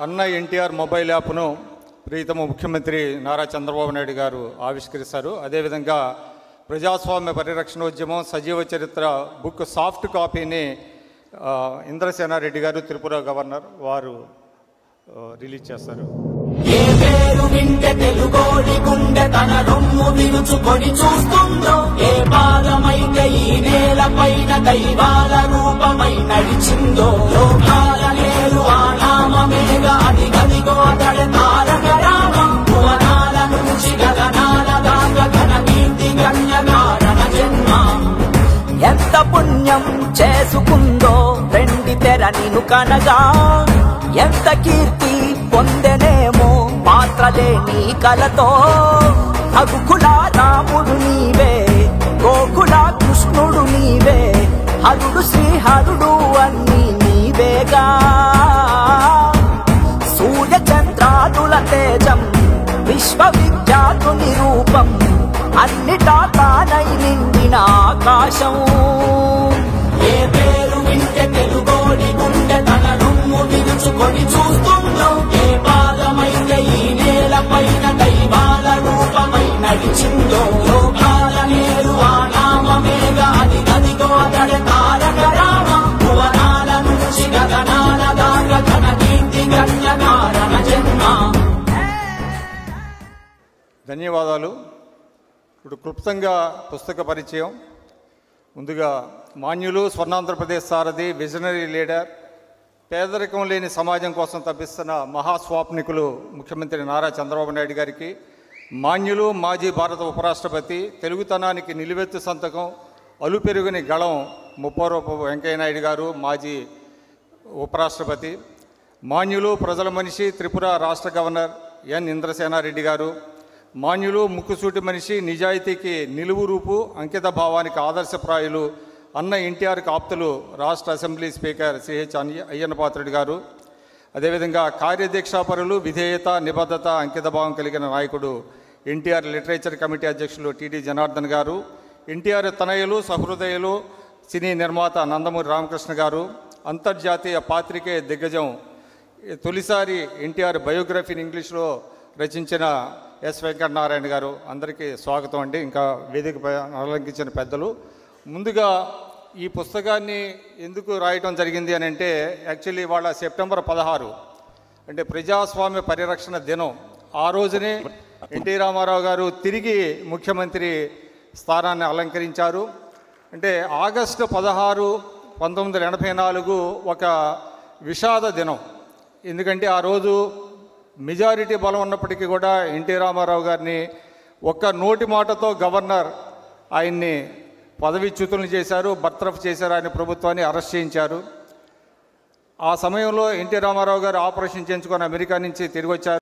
అన్న ఎన్టీఆర్ మొబైల్ యాప్ను ప్రీతమ ముఖ్యమంత్రి నారా చంద్రబాబు నాయుడు గారు ఆవిష్కరిస్తారు. అదేవిధంగా ప్రజాస్వామ్య పరిరక్షణోద్యమం సజీవ చరిత్ర బుక్ సాఫ్ట్ కాపీని ఇంద్రసేనారెడ్డి గారు త్రిపుర గవర్నర్ వారు రిలీజ్ చేస్తారు. ఏ పేరు వింటే తెలుగోడి గుండె తన రొమ్ము విరుచుకొని చూస్తుందో, ఏ పాదమైతే ఈ నేల పైన దైవాల రూపమై నడిచిందో, లోకాల నేలు ఆ నామమేగా అది గదిగో అతడి తారక రామం. భువనాల నుంచి గగనాల దాకా ఘన కీర్తి గణ్య కారణ జన్మ. ఎంత పుణ్యం చేసుకుందో రెండి తెర నిను కనగా, ఎంత కీర్తి పొందెనేమో పాత్రలే నీ కలతో. రఘుకుల రాముడు నీవే, గోకుల కృష్ణుడు నీవే, హరుడు శ్రీహరుడు అన్నీ నీవేగా. సూర్య చంద్రాదుల తేజం విశ్వవిఖ్యాతుని రూపం, అన్నిటా తానై నిండిన ఆకాశం. ఏ పేరు వింటే తెలుగోడి గుండె తన రొమ్ము విరుచుకొని చూస్తుందో, ఏ పాదమైతే ఈ నేల పైన దైవాల రూపమై నడిచిందో, లోకాల నేరు ఆ నామమేగా అది గదిగో అతడి తారక రామం. భువనాల నుంచి గగనాల దాకా ఘన కీర్తి గణ్య కారణ జన్మ. ధన్యవాదాలు. ఇప్పుడు క్లుప్తంగా పుస్తక పరిచయం. ముందుగా మాన్యులు స్వర్ణాంధ్రప్రదేశ్ సారథి, విజనరీ లీడర్, పేదరికం లేని సమాజం కోసం తప్పిస్తున్న మహాస్వాప్నికులు ముఖ్యమంత్రి నారా చంద్రబాబు నాయుడు గారికి, మాన్యులు మాజీ భారత ఉపరాష్ట్రపతి, తెలుగుతనానికి నిలువెత్తు సంతకం, అలుపెరుగుని గళం ముప్పవరపు వెంకయ్యనాయుడు గారు మాజీ ఉపరాష్ట్రపతి, మాన్యులు ప్రజల మనిషి త్రిపుర రాష్ట్ర గవర్నర్ ఎన్ ఇంద్రసేనారెడ్డి గారు, మాన్యులు ముక్కుసూటి మనిషి, నిజాయితీకి నిలువు రూపు, అంకిత భావానికి ఆదర్శప్రాయులు అన్న ఎన్టీఆర్కి ఆప్తులు రాష్ట్ర అసెంబ్లీ స్పీకర్ సిహెచ్ అయ్యన్నపాత్రుడు గారు, అదేవిధంగా కార్యదీక్షాపరులు, విధేయత, నిబద్ధత, అంకితభావం కలిగిన నాయకుడు ఎన్టీఆర్ లిటరేచర్ కమిటీ అధ్యక్షులు టిడి జనార్దన్ గారు, ఎన్టీఆర్ తనయులు, సహృదయులు, సినీ నిర్మాత నందమూరి రామకృష్ణ గారు, అంతర్జాతీయ పాత్రికేయ దిగ్గజం, తొలిసారి ఎన్టీఆర్ బయోగ్రఫీని ఇంగ్లీష్లో రచించిన ఎస్ వెంకటనారాయణ గారు. అందరికీ స్వాగతం అండి. ఇంకా వేదికపై అలంకించిన పెద్దలు. ముందుగా ఈ పుస్తకాన్ని ఎందుకు రాయటం జరిగింది అని అంటే, యాక్చువల్లీ ఇవాళ సెప్టెంబర్ 16 అంటే ప్రజాస్వామ్య పరిరక్షణ దినం. ఆ రోజునే ఎన్టీ రామారావు గారు తిరిగి ముఖ్యమంత్రి స్థానాన్ని అలంకరించారు. అంటే ఆగస్టు 16, 1984 ఒక విషాద దినం. ఎందుకంటే ఆ రోజు మెజారిటీ బలం ఉన్నప్పటికీ కూడా ఎన్టీ రామారావు గారిని ఒక్క నోటి మాటతో గవర్నర్ ఆయన్ని పదవీచ్యుతులను చేశారు, బర్తరఫ్ చేశారు, ఆయన ప్రభుత్వాన్ని అరెస్ట్ చేయించారు. ఆ సమయంలో ఎన్టీ రామారావు గారు ఆపరేషన్ చేయించుకొని అమెరికా నుంచి తిరిగి వచ్చారు.